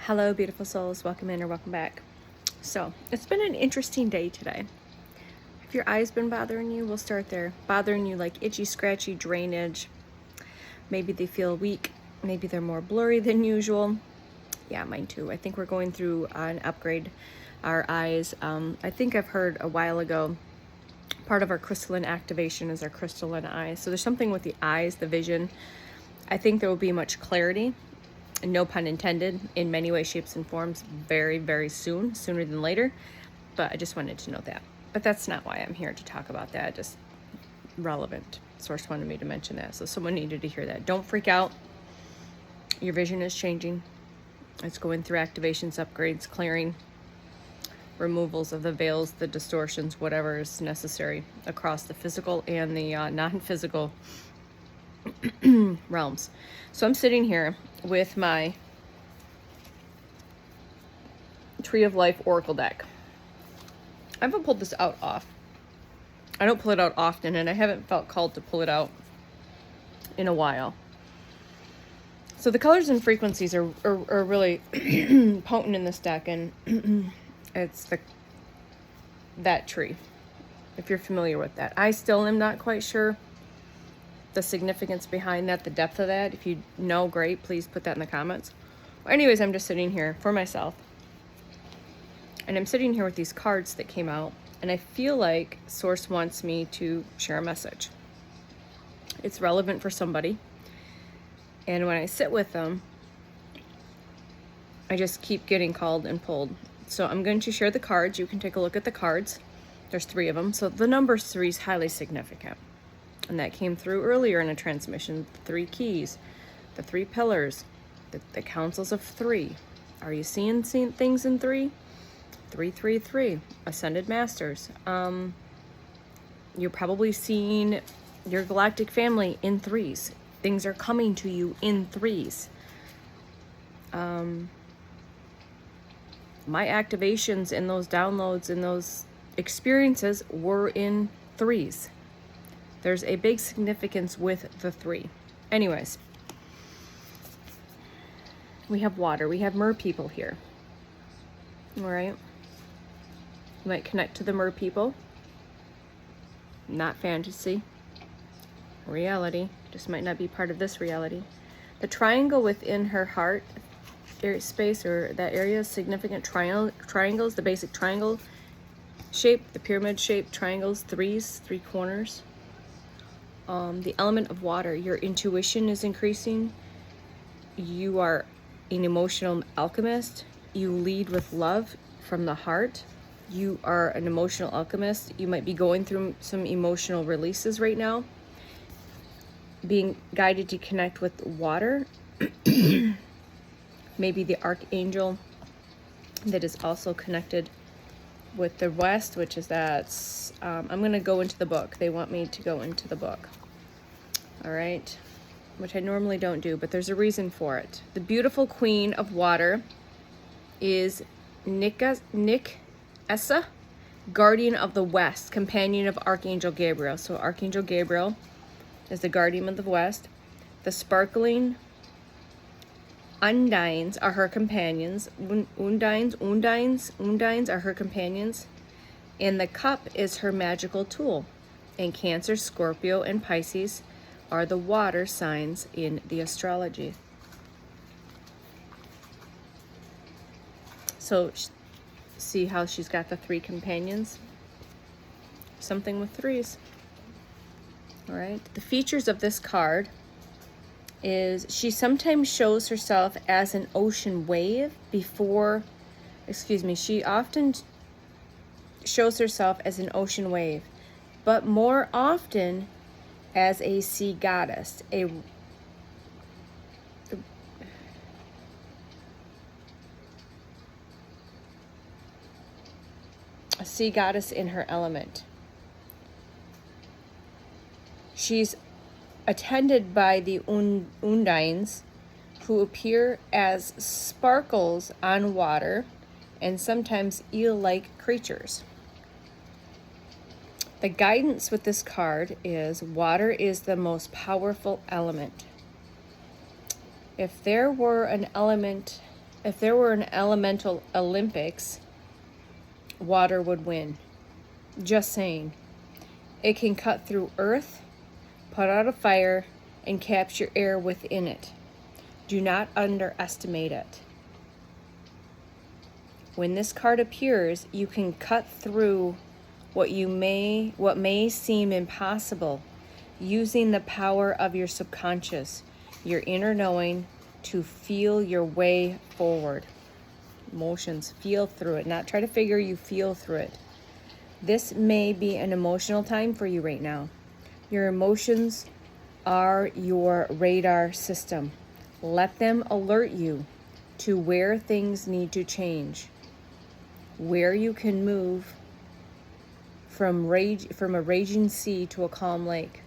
Hello, beautiful souls. Welcome in or welcome back. So, it's been an interesting day today. If your eyes been bothering you, we'll start there. Bothering you like itchy, scratchy, drainage. Maybe they feel weak. Maybe they're more blurry than usual. Yeah, mine too. I think we're going through an upgrade. Our eyes, I think I've heard a while ago, part of our crystalline activation is our crystalline eyes. So there's something with the eyes, the vision. I think there will be much clarity, no pun intended, in many ways, shapes, and forms very, very soon, sooner than later. But I just wanted to know that. But that's not why I'm here to talk about that, just relevant. Source wanted me to mention that, so someone needed to hear that. Don't freak out. Your vision is changing. It's going through activations, upgrades, clearing, removals of the veils, the distortions, whatever is necessary across the physical and the non-physical realms. So I'm sitting here with my Tree of Life Oracle deck. I haven't pulled this out off. I don't pull it out often, and I haven't felt called to pull it out in a while. So the colors and frequencies are really potent in this deck, and it's that tree, if you're familiar with that. I still am not quite sure the significance behind that, the depth of that. If you know, great, please put that in the comments. Well, anyways, I'm just sitting here for myself, and I'm sitting here with these cards that came out, and I feel like Source wants me to share a message. It's relevant for somebody, and when I sit with them, I just keep getting called and pulled. So I'm going to share the cards. You can take a look at the cards. There's 3 of them. So the number 3 is highly significant. And that came through earlier in a transmission. The 3 keys, the 3 pillars, the councils of 3. Are you seeing things in 3? 333, Ascended Masters. You're probably seeing your galactic family in 3s. Things are coming to you in 3s. My activations and those downloads and those experiences were in 3s. There's a big significance with the 3. Anyways, we have water. We have mer people here. All right. You might connect to the mer people. Not fantasy. Reality. Just might not be part of this reality. The triangle within her heart space, or that area, significant triangles, the basic triangle shape, the pyramid shape triangles, 3s, 3 corners. The element of water, your intuition is increasing. You are an emotional alchemist. You lead with love from the heart. You are an emotional alchemist. You might be going through some emotional releases right now, being guided to connect with water. Maybe the archangel that is also connected with the west, which is I'm going to go into the book. They want me to go into the book. All right, which I normally don't do, but there's a reason for it. The beautiful queen of water is Nyssa, guardian of the west, companion of Archangel Gabriel. So Archangel Gabriel is the guardian of the west. The sparkling undines are her companions. Undines are her companions. And the cup is her magical tool. And Cancer, Scorpio, and Pisces are the water signs in the astrology. So see how she's got the 3 companions? Something with 3s. All right. The features of this card is she sometimes shows herself as an ocean wave she often shows herself as an ocean wave, but more often as a sea goddess, a sea goddess in her element. She's attended by the undines, who appear as sparkles on water and sometimes eel-like creatures. The guidance with this card is water is the most powerful element. If there were an element if there were an elemental Olympics, water would win. Just saying. It can cut through earth, put out a fire, and capture air within it. Do not underestimate it. When this card appears, you can cut through what may seem impossible using the power of your subconscious, your inner knowing, to feel your way forward. Emotions, feel through it, not try to figure, you feel through it. This may be an emotional time for you right now. Your emotions are your radar system. Let them alert you to where things need to change, where you can move from a raging sea to a calm lake.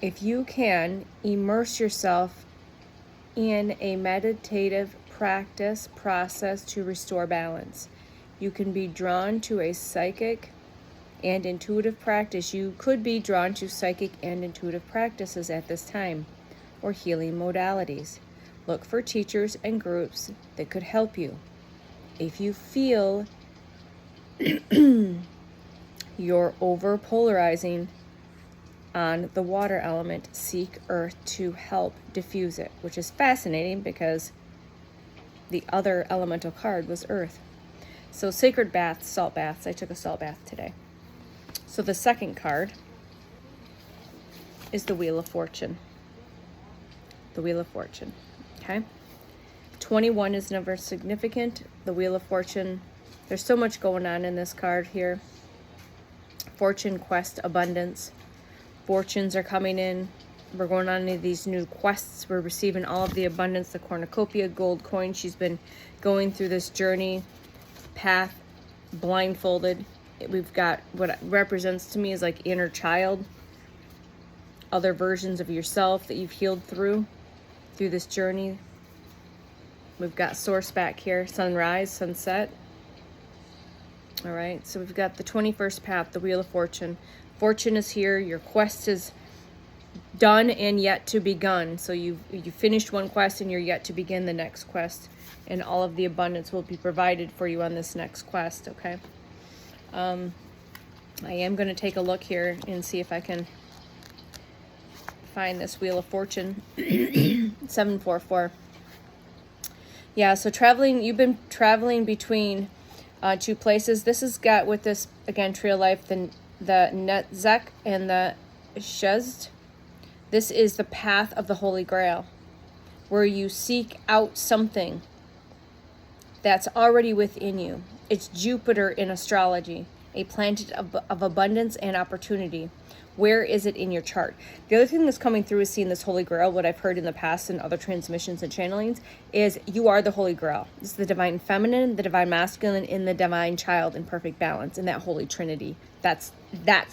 If you can, immerse yourself in a meditative process to restore balance. You can be drawn to a psychic and intuitive practice. You could be drawn to psychic and intuitive practices at this time, or healing modalities. Look for teachers and groups that could help you. If you feel you're over-polarizing on the water element, seek earth to help diffuse it, which is fascinating because the other elemental card was earth. So sacred baths, salt baths. I took a salt bath today. So the second card is the Wheel of Fortune. The Wheel of Fortune, okay? 21 is never significant. The Wheel of Fortune, there's so much going on in this card here. Fortune, quest, abundance. Fortunes are coming in. We're going on into these new quests. We're receiving all of the abundance, the cornucopia, gold coin. She's been going through this journey, path, blindfolded. We've got what represents to me is like inner child, other versions of yourself that you've healed through this journey. We've got source back here, sunrise, sunset. All right, so we've got the 21st path, the Wheel of Fortune. Fortune is here. Your quest is done and yet to begun. So you finished one quest and you're yet to begin the next quest, and all of the abundance will be provided for you on this next quest. Okay. I am going to take a look here and see if I can find this Wheel of Fortune. 744. Yeah, so you've been traveling between two places. This has got, with this, again, Tree of Life, the Netzach and the Shezd. This is the path of the Holy Grail, where you seek out something that's already within you. It's Jupiter in astrology, a planet of abundance and opportunity. Where is it in your chart? The other thing that's coming through is seeing this Holy Grail. What I've heard in the past in other transmissions and channelings is you are the Holy Grail. This is the divine feminine, the divine masculine, and the divine child in perfect balance in that Holy Trinity. That's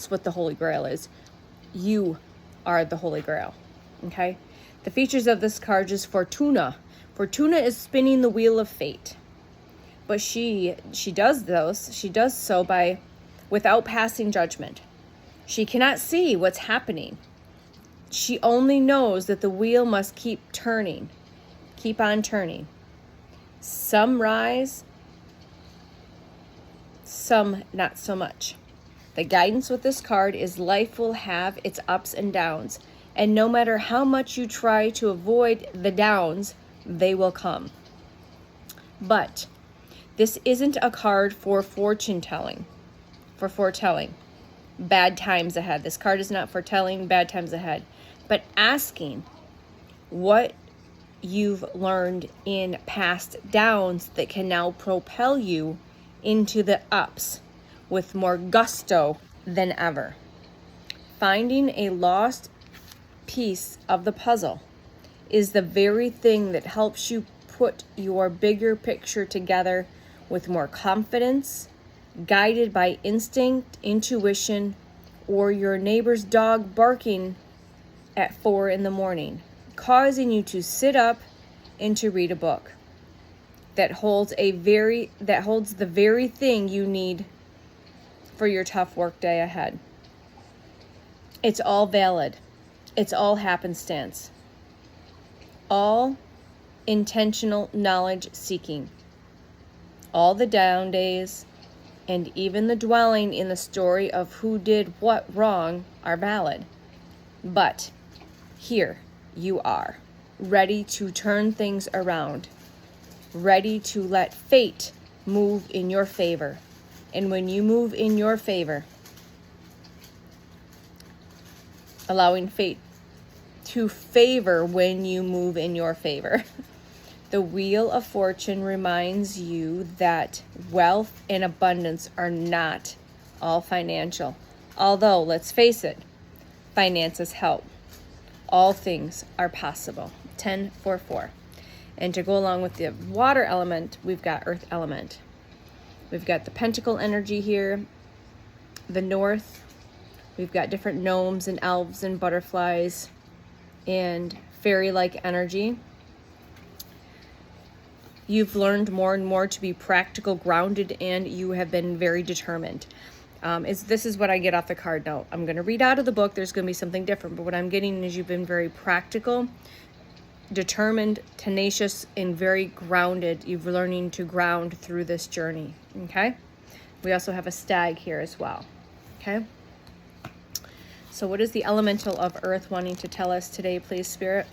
what the Holy Grail is. You are the Holy Grail. Okay? The features of this card is Fortuna. Fortuna is spinning the wheel of fate. But she does so without passing judgment. She cannot see what's happening. She only knows that the wheel must keep turning. Keep on turning. Some rise, some not so much. The guidance with this card is life will have its ups and downs. And no matter how much you try to avoid the downs, they will come. But this isn't a card for fortune telling, for foretelling. Bad times ahead. This card is not foretelling bad times ahead, but asking what you've learned in past downs that can now propel you into the ups with more gusto than ever. Finding a lost piece of the puzzle is the very thing that helps you put your bigger picture together with more confidence, guided by instinct, intuition, or your neighbor's dog barking at 4 a.m, causing you to sit up and to read a book that holds the very thing you need for your tough work day ahead. It's all valid. It's all happenstance. All intentional knowledge seeking. All the down days and even the dwelling in the story of who did what wrong are valid. But here you are, ready to turn things around, ready to let fate move in your favor. And when you move in your favor, allowing fate to favor when you move in your favor. The Wheel of Fortune reminds you that wealth and abundance are not all financial. Although, let's face it, finances help. All things are possible. 10-4-4. And to go along with the water element, we've got earth element. We've got the pentacle energy here, the north. We've got different gnomes and elves and butterflies and fairy-like energy. You've learned more and more to be practical, grounded, and you have been very determined. This is what I get off the card note. I'm going to read out of the book. There's going to be something different, but what I'm getting is you've been very practical, determined, tenacious, and very grounded. You've learning to ground through this journey, okay? We also have a stag here as well, okay? So what is the elemental of earth wanting to tell us today, please, Spirit?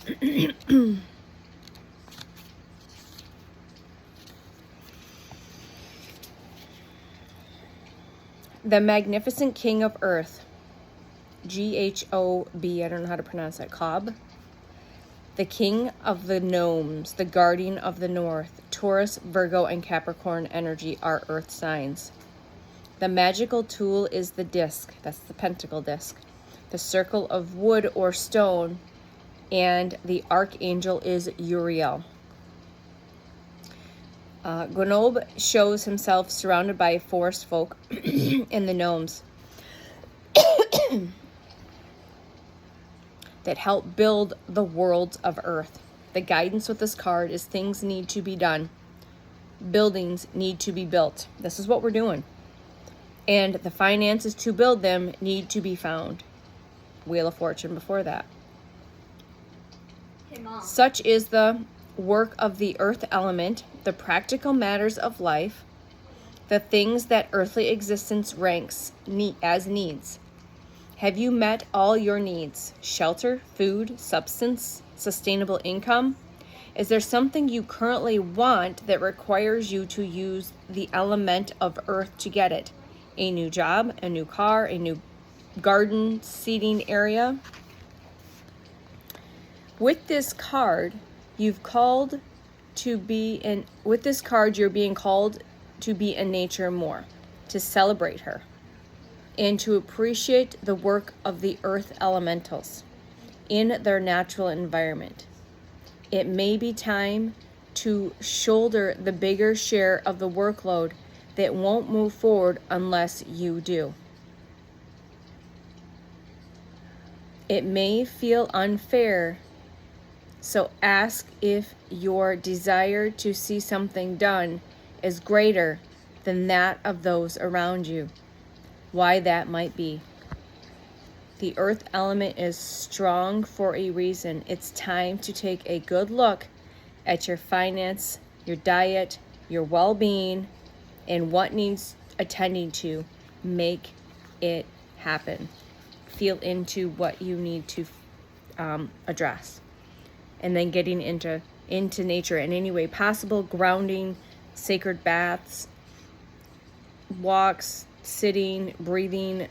The magnificent king of earth, G-H-O-B, I don't know how to pronounce that, Cobb. The king of the gnomes, the guardian of the north, Taurus, Virgo, and Capricorn energy are earth signs. The magical tool is the disc, that's the pentacle disc, the circle of wood or stone, and the archangel is Uriel. Gonob shows himself surrounded by forest folk and the gnomes that help build the worlds of earth. The guidance with this card is things need to be done. Buildings need to be built. This is what we're doing. And the finances to build them need to be found. Wheel of Fortune before that. Hey, Mom. Such is the work of the earth element, the practical matters of life, the things that earthly existence ranks as needs. Have you met all your needs? Shelter, food, substance, sustainable income? Is there something you currently want that requires you to use the element of earth to get it? A new job, a new car, a new garden seating area? With this card, you're being called to be in nature more, to celebrate her, and to appreciate the work of the earth elementals in their natural environment. It may be time to shoulder the bigger share of the workload that won't move forward unless you do. It may feel unfair, so ask if your desire to see something done is greater than that of those around you. Why that might be. The earth element is strong for a reason. It's time to take a good look at your finance, your diet, your well-being, and what needs attending to. Make it happen. Feel into what you need to address. And then getting into nature in any way possible, grounding, sacred baths, walks, sitting, breathing,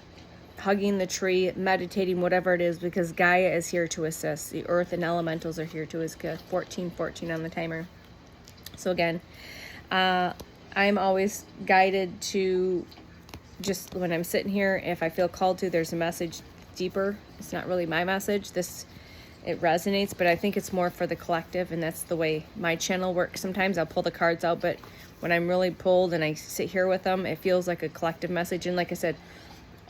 hugging the tree, meditating, whatever it is, because Gaia is here to assist. The earth and elementals are here to assist. 14 on the timer. So again, I'm always guided to just when I'm sitting here, if I feel called to, there's a message deeper. It's not really my message. It resonates, but I think it's more for the collective, and that's the way my channel works. Sometimes I'll pull the cards out, but when I'm really pulled and I sit here with them, it feels like a collective message. And like I said,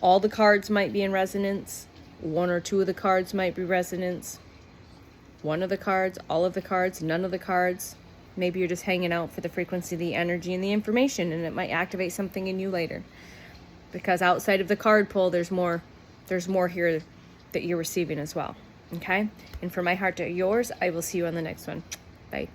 all the cards might be in resonance. One or two of the cards might be resonance. One of the cards, all of the cards, none of the cards. Maybe you're just hanging out for the frequency, the energy, and the information, and it might activate something in you later. Because outside of the card pull, there's more here that you're receiving as well. Okay? And from my heart to yours, I will see you on the next one. Bye.